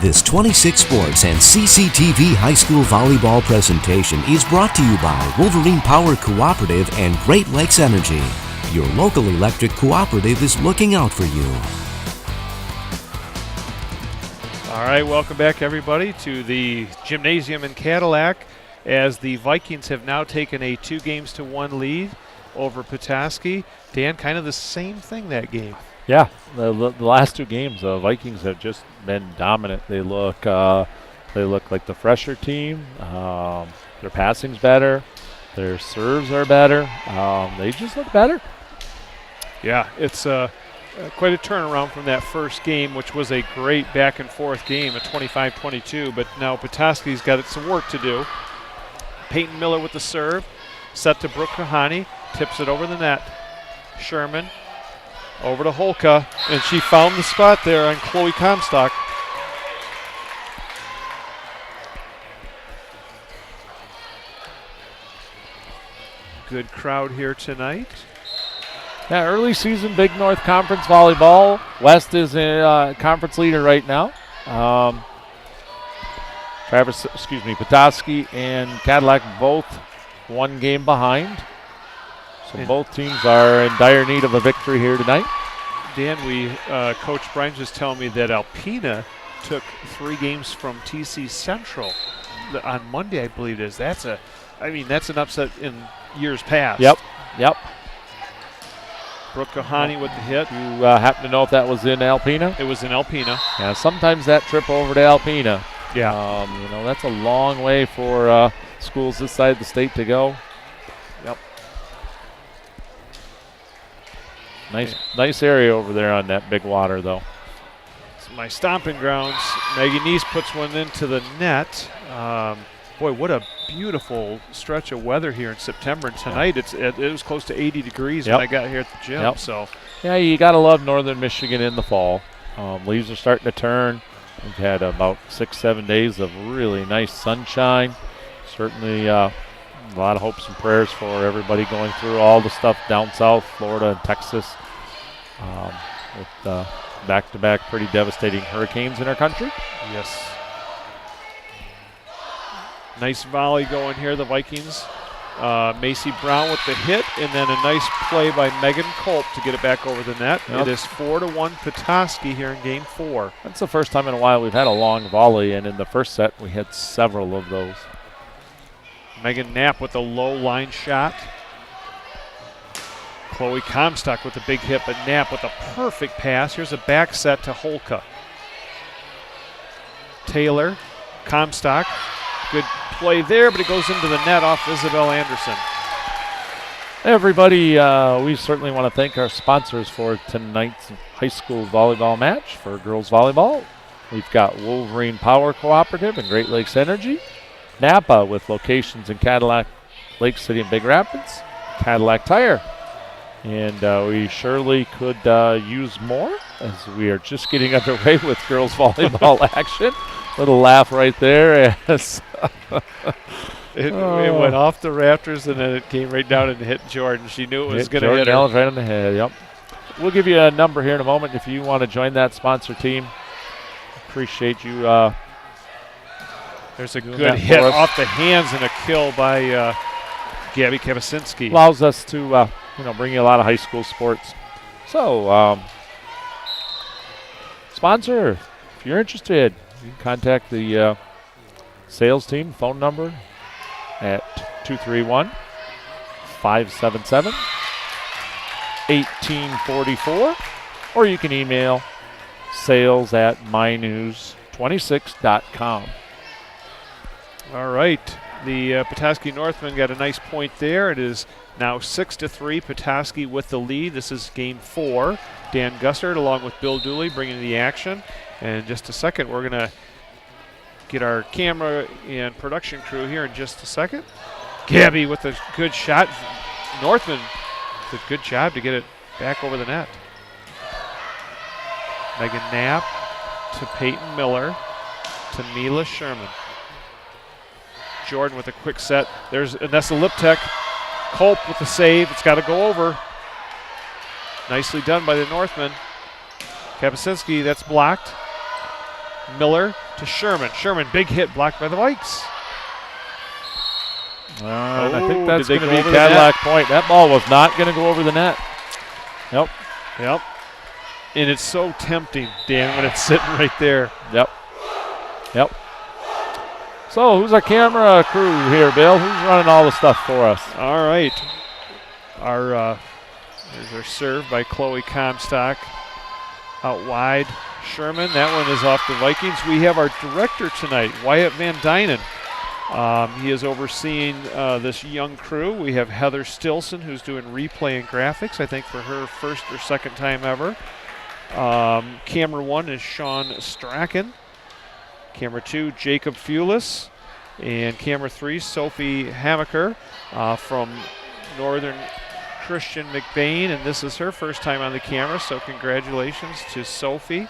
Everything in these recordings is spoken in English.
This 26 Sports and CCTV High School Volleyball presentation is brought to you by Wolverine Power Cooperative and Great Lakes Energy. Your local electric cooperative is looking out for you. All right, welcome back everybody to the gymnasium in Cadillac as the Vikings have now taken a 2-1 lead over Petoskey. Dan, kind of the same thing that game. Yeah, the last 2 games, the Vikings have just been dominant. They look like the fresher team. Their passing's better. Their serves are better. They just look better. Yeah, it's quite a turnaround from that first game, which was a great back-and-forth game, a 25-22. But now Petoskey's got some work to do. Peyton Miller with the serve, set to Brooke Kahani, tips it over the net. Sherman over to Holka, and she found the spot there on Chloe Comstock. Good crowd here tonight. Yeah, early season Big North Conference volleyball. West is a conference leader right now. Petoskey and Cadillac both 1 game behind. So both teams are in dire need of a victory here tonight. Dan, Coach Bryan just telling me that Alpena took 3 games from TC Central on Monday, I believe it is. That's an upset in years past. Yep. Brooke Kahani with the hit. You happen to know if that was in Alpena? It was in Alpena. Yeah, sometimes that trip over to Alpena. Yeah. That's a long way for schools this side of the state to go. Yep. Nice area over there on that big water, though. It's my stomping grounds. Maggie Neese puts one into the net. Boy, what a beautiful stretch of weather here in September. And tonight it was close to 80 degrees when I got here at the gym. Yep. So, yeah, you got to love northern Michigan in the fall. Leaves are starting to turn. We've had about 6-7 days of really nice sunshine. Certainly a lot of hopes and prayers for everybody going through all the stuff down south, Florida and Texas, with back-to-back pretty devastating hurricanes in our country. Yes. Nice volley going here, the Vikings. Macy Brown with the hit, and then a nice play by Megan Culp to get it back over the net. Yep. It is 4-1 Petoskey here in Game 4. That's the first time in a while we've had a long volley, and in the first set we had several of those. Megan Knapp with a low line shot. Chloe Comstock with a big hit, but Knapp with a perfect pass. Here's a back set to Holka. Taylor, Comstock. Good play there, but it goes into the net off Isabel Anderson. Hey everybody, we certainly want to thank our sponsors for tonight's high school volleyball match for girls volleyball. We've got Wolverine Power Cooperative and Great Lakes Energy, Napa with locations in Cadillac, Lake City, and Big Rapids, Cadillac Tire. And we surely could use more as we are just getting underway with girls volleyball action. Little laugh right there. As it went off the rafters and then it came right down and hit Jordan. She knew it was going to hit her. Right on the head, yep. We'll give you a number here in a moment if you want to join that sponsor team. Appreciate you. There's a good hit off the hands and a kill by Gabby Kabasinski. Allows us to bring you a lot of high school sports. So, sponsor, if you're interested, you can contact the sales team phone number at 231-577-1844, or you can email sales@mynews26.com. All right, the Petoskey Northmen got a nice point there. It is now 6-3, Petoskey with the lead. This is Game 4. Dan Gussert along with Bill Dooley bringing the action. And in just a second, we're going to get our camera and production crew here in just a second. Gabby with a good shot. Northman with a good job to get it back over the net. Megan Knapp to Peyton Miller to Mila Sherman. Jordan with a quick set. There's Anessa Liptek. Culp with the save. It's got to go over. Nicely done by the Northman. Kapusinski, that's blocked. Miller to Sherman. Sherman, big hit, blocked by the Vikes. And I think that's did going they to go be over the Cadillac point. That ball was not going to go over the net. Yep. Yep. And it's so tempting, Dan, when it's sitting right there. Yep. Yep. So who's our camera crew here, Bill? Who's running all the stuff for us? All right. There's our serve by Chloe Comstock. Out wide, Sherman. That one is off the Vikings. We have our director tonight, Wyatt Van Dynen. He is overseeing this young crew. We have Heather Stilson, who's doing replay and graphics, I think for her first or second time ever. Camera 1 is Sean Strachan. Camera 2, Jacob Fulis. And camera 3, Sophie Hamaker from Northern Christian McBain. And this is her first time on the camera, so congratulations to Sophie.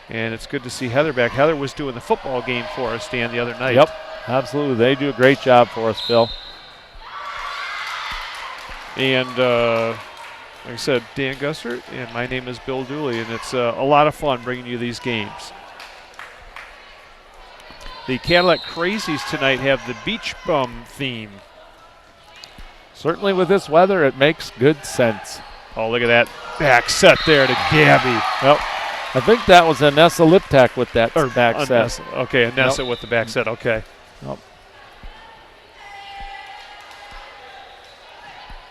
And it's good to see Heather back. Heather was doing the football game for us, Dan, the other night. Yep, absolutely. They do a great job for us, Bill. And like I said, Dan Gussert, and my name is Bill Dooley, and it's a lot of fun bringing you these games. The Cadillac Crazies tonight have the Beach Bum theme. Certainly with this weather, it makes good sense. Oh, look at that back set there to Gabby. Yep. I think that was Anessa Liptak with that back set. Okay, Anessa with the back set, okay. Yep.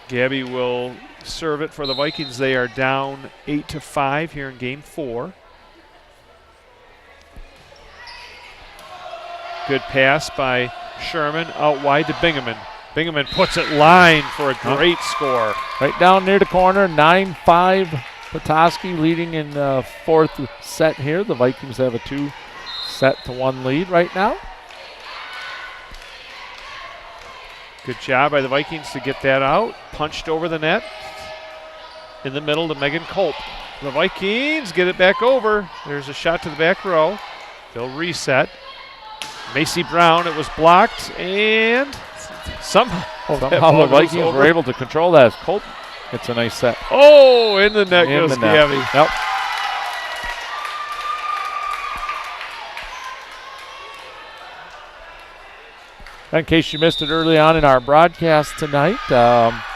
Gabby will serve it for the Vikings. They are down 8-5 here in game 4. Good pass by Sherman out wide to Bingaman. Bingaman puts it line for a great score. Right down near the corner, 9-5. Petoskey leading in the fourth set here. The Vikings have a 2-1 lead right now. Good job by the Vikings to get that out. Punched over the net. In the middle to Megan Culp. The Vikings get it back over. There's a shot to the back row. They'll reset. Macy Brown, it was blocked, and somehow the Vikings were able to control that as Culp gets a nice set. Oh, in the net goes Gabby. Yep. In case you missed it early on in our broadcast tonight,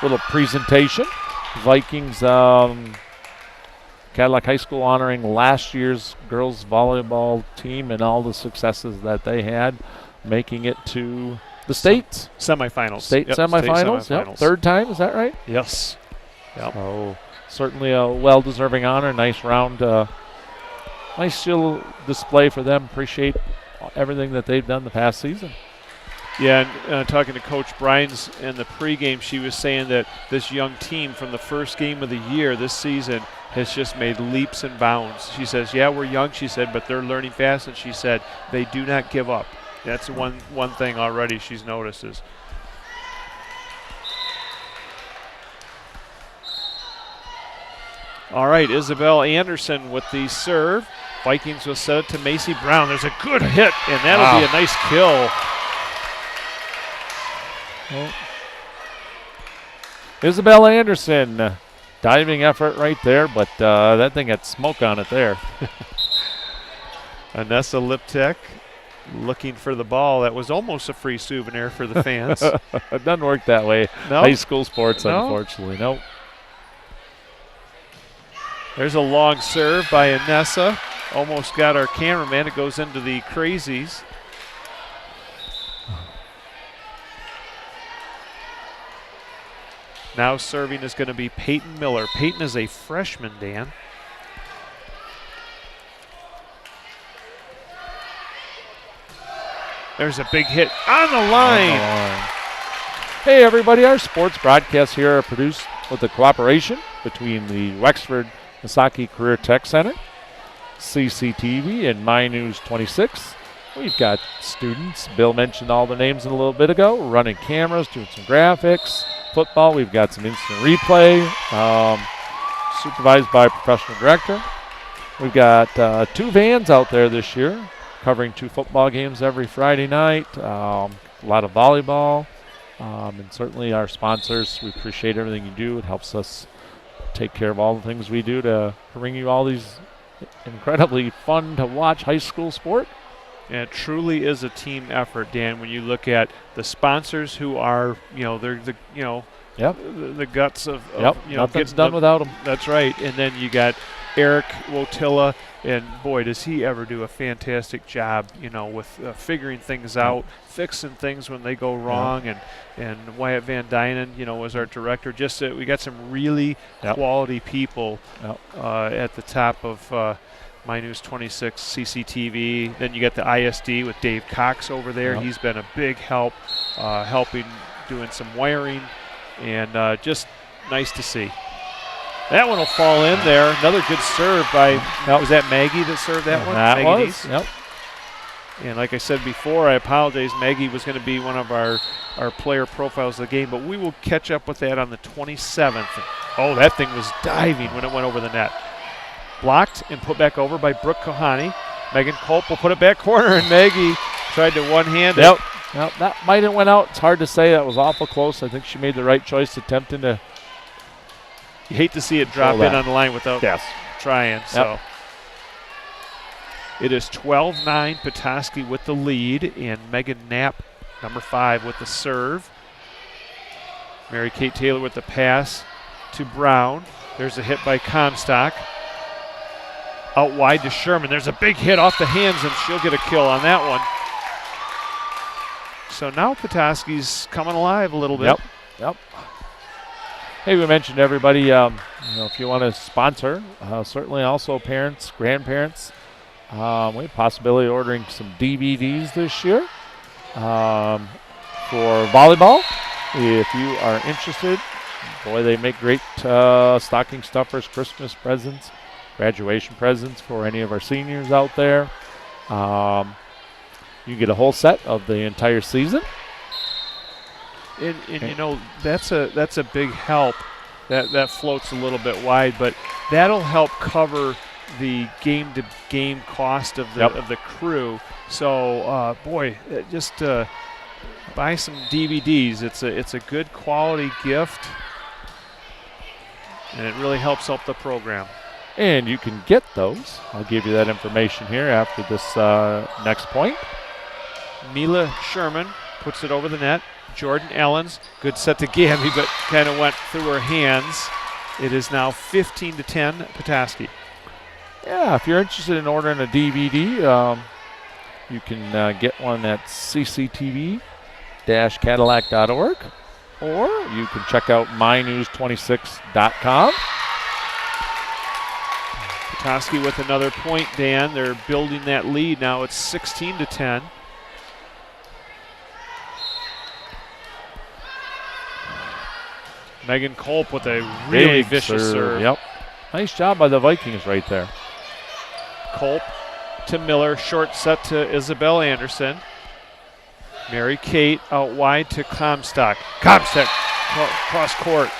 little presentation. Vikings, Cadillac High School honoring last year's girls volleyball team and all the successes that they had, making it to the state semifinals. State semifinals. Yep. Third time, is that right? Yes. Yep. So certainly a well-deserving honor. Nice round, nice still display for them. Appreciate everything that they've done the past season. Yeah, and talking to Coach Brines in the pregame, she was saying that this young team from the first game of the year this season has just made leaps and bounds. She says, yeah, we're young, she said, but they're learning fast, and she said they do not give up. That's one thing already she's notices. All right, Isabel Anderson with the serve. Vikings will set it to Macy Brown. There's a good hit, and that'll be a nice kill. Well, Isabel Anderson, diving effort right there, but that thing had smoke on it there. Anessa Liptek looking for the ball. That was almost a free souvenir for the fans. It doesn't work that way. No? High school sports, No? unfortunately. Nope. There's a long serve by Anessa. Almost got our cameraman. It goes into the Crazies. Now serving is going to be Peyton Miller. Peyton is a freshman, Dan. There's a big hit on the line. Hey, everybody. Our sports broadcasts here are produced with the cooperation between the Wexford Misaki Career Tech Center, CCTV, and My News 26. We've got students. Bill mentioned all the names a little bit ago, running cameras, doing some graphics. Football, we've got some instant replay, supervised by a professional director. We've got 2 vans out there this year, covering 2 football games every Friday night, a lot of volleyball, and certainly our sponsors. We appreciate everything you do. It helps us take care of all the things we do to bring you all these incredibly fun to watch high school sport. And it truly is a team effort, Dan, when you look at the sponsors who are, they're the, the guts of Nothing's done without them. That's right. And then you got Eric Wotilla, and boy, does he ever do a fantastic job, with figuring things out, fixing things when they go wrong, and Wyatt Van Dynen, was our director. Just we got some really quality people at the top of My News 26 CCTV. Then you got the ISD with Dave Cox over there. Yep. He's been a big help, helping doing some wiring, and just nice to see. That one will fall in there. Another good serve by, was that Maggie that served that one? That Maggie was, Neese? yep. And like I said before, I apologize. Maggie was going to be one of our player profiles of the game, but we will catch up with that on the 27th. Oh, that thing was diving when it went over the net. Blocked and put back over by Brooke Kohani. Megan Culp will put it back corner, and Maggie tried to one-hand it. Yep, that might have went out. It's hard to say. That was awful close. I think she made the right choice attempting to. You hate to see it drop in on the line without trying. So it is 12-9, Petoskey with the lead, and Megan Knapp, number 5, with the serve. Mary Kate Taylor with the pass to Brown. There's a hit by Comstock. Out wide to Sherman. There's a big hit off the hands, and she'll get a kill on that one. So now Petoskey's coming alive a little bit. Yep. Hey, we mentioned everybody, if you want to sponsor, certainly also parents, grandparents. We have a possibility of ordering some DVDs this year for volleyball. If you are interested, boy, they make great stocking stuffers, Christmas presents, graduation presents for any of our seniors out there. You get a whole set of the entire season. And that's a big help. That floats a little bit wide, but that'll help cover the game-to-game cost of the crew. So, just buy some DVDs. It's a good quality gift, and it really helps help the program. And you can get those. I'll give you that information here after this next point. Mila Sherman puts it over the net. Jordan Ellens, good set to Gabby, but kind of went through her hands. It is now 15-10, Petoskey. Yeah, if you're interested in ordering a DVD, you can get one at cctv-cadillac.org, or you can check out mynews26.com. Petoskey with another point, Dan. They're building that lead now. It's 16-10. Megan Culp with a really vicious serve. Yep. Nice job by the Vikings right there. Culp to Miller. Short set to Isabel Anderson. Mary Kate out wide to Comstock. Comstock cross court.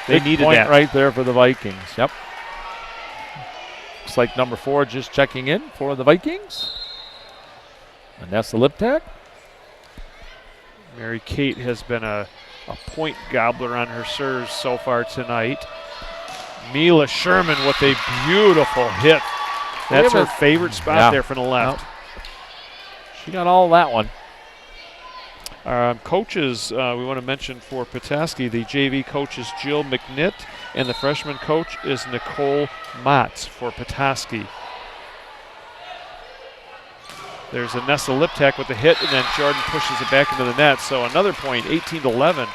They Big needed point that. right there for the Vikings. Yep. Looks like number 4 just checking in for the Vikings. Vanessa Liptak. Mary Kate has been a point gobbler on her serves so far tonight. Mila Sherman with a beautiful hit. That's her favorite spot there from the left. Yep. She got all that one. Coaches, we want to mention for Petoskey, the JV coach is Jill McNitt, and the freshman coach is Nicole Motz for Petoskey. There's a Nessa Liptak with the hit, and then Jordan pushes it back into the net. So another point, 18-11.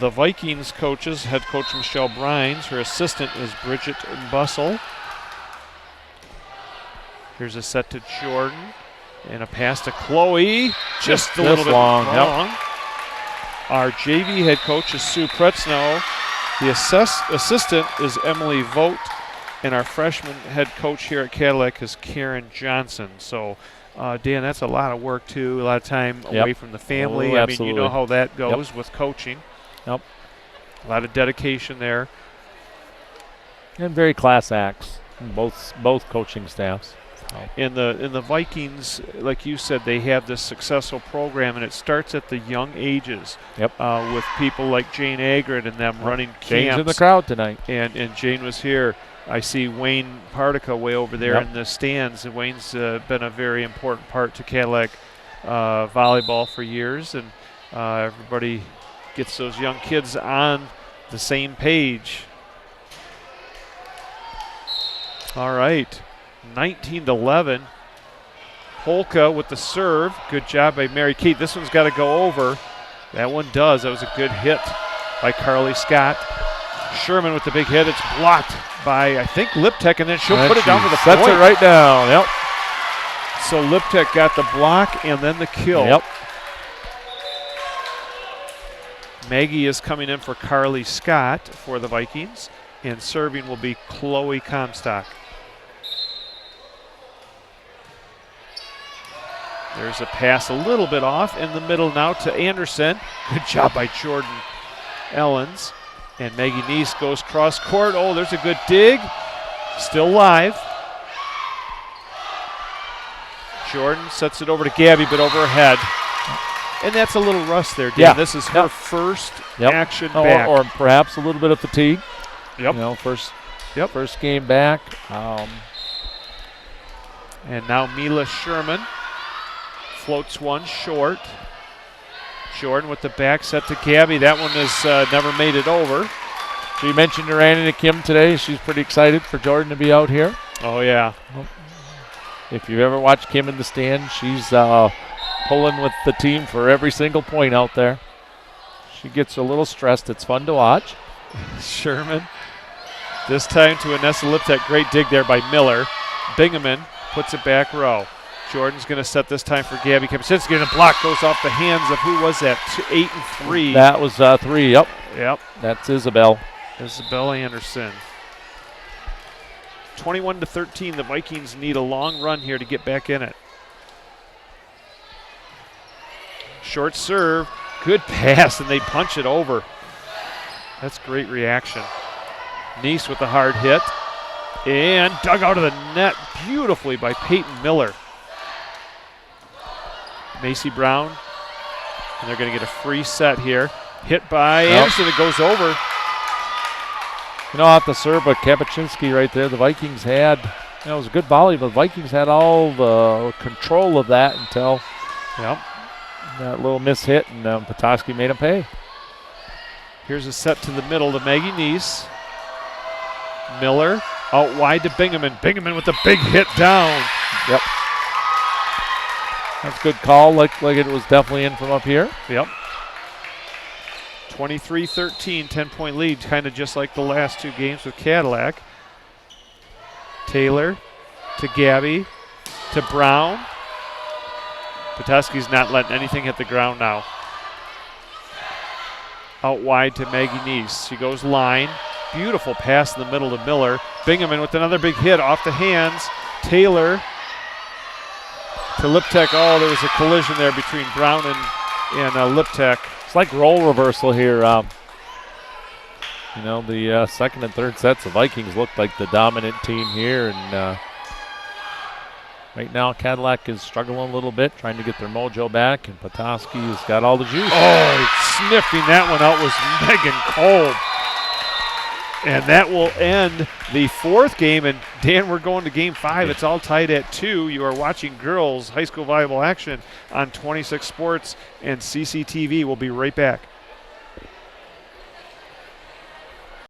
The Vikings coaches, head coach Michelle Brines. Her assistant is Bridget Bussell. Here's a set to Jordan, and a pass to Chloe. Just a little bit long. Yep. Our JV head coach is Sue Pretzno. The assistant is Emily Vogt. And our freshman head coach here at Cadillac is Karen Johnson. So, Dan, that's a lot of work, too. A lot of time away from the family. Oh, I mean, you know how that goes with coaching. Yep. A lot of dedication there. And very class acts, both coaching staffs. In the Vikings, like you said, they have this successful program, and it starts at the young ages. Yep. With people like Jane Agrid and them running camps. Jane's in the crowd tonight. And Jane was here. I see Wayne Partica way over there in the stands. And Wayne's been a very important part to Cadillac volleyball for years, and everybody gets those young kids on the same page. All right, 19-11. Polka with the serve. Good job by Mary Kate. This one's got to go over. That one does. That was a good hit by Carly Scott. Sherman with the big hit. It's blocked by, I think, Liptek, and then she'll put it down to the point. Sets it right down. Yep. So Liptek got the block and then the kill. Yep. Maggie is coming in for Carly Scott for the Vikings, and serving will be Chloe Comstock. There's a pass a little bit off in the middle now to Anderson. Good job by Jordan Ellens. And Maggie Neese goes cross court. Oh, there's a good dig. Still live. Jordan sets it over to Gabby, but over her head. And that's a little rust there, Dan. Yeah. This is her first action or, back. Or perhaps a little bit of fatigue. Yep. You know, first game back. And now Mila Sherman floats one short. Jordan with the back set to Gabby. That one has never made it over. So you mentioned Anna Kim today. She's pretty excited for Jordan to be out here. Oh, yeah. If you've ever watched Kim in the stand, she's pulling with the team for every single point out there. She gets a little stressed. It's fun to watch. Sherman. This time to Anessa Liptek. Great dig there by Miller. Bingaman puts it back row. Jordan's going to set this time for Gabby Kapczynski, and a block goes off the hands of, who was that, 8 and 3? That was 3, yep. Yep. That's Isabel. Isabel Anderson. 21-13, the Vikings need a long run here to get back in it. Short serve, good pass, and they punch it over. That's great reaction. Neese with the hard hit, and dug out of the net beautifully by Peyton Miller. Macy Brown, and they're going to get a free set here. Hit by Anderson, it goes over. You know, off the serve, but Kapczynski right there, the Vikings had, it was a good volley, but the Vikings had all the control of that until that little miss hit, and Petoskey made him pay. Here's a set to the middle to Maggie Neese. Miller out wide to Bingaman. Bingaman with the big hit down. Yep. That's a good call, like it was definitely in from up here. Yep. 23-13, 10-point lead, kind of just like the last two games with Cadillac. Taylor to Gabby to Brown. Petoskey's not letting anything hit the ground now. Out wide to Maggie Neese. She goes line. Beautiful pass in the middle to Miller. Bingaman with another big hit off the hands. Taylor to Liptek. Oh, there was a collision there between Brown and Liptek. It's like role reversal here. You know, the second and third sets, the Vikings looked like the dominant team here, and right now Cadillac is struggling a little bit, trying to get their mojo back, and Petoskey has got all the juice. Oh, sniffing that one out was Megan Kolb. And that will end the fourth game. And, Dan, we're going to Game 5. It's all tied at 2. You are watching girls high school volleyball action on 26 Sports and CCTV. We'll be right back.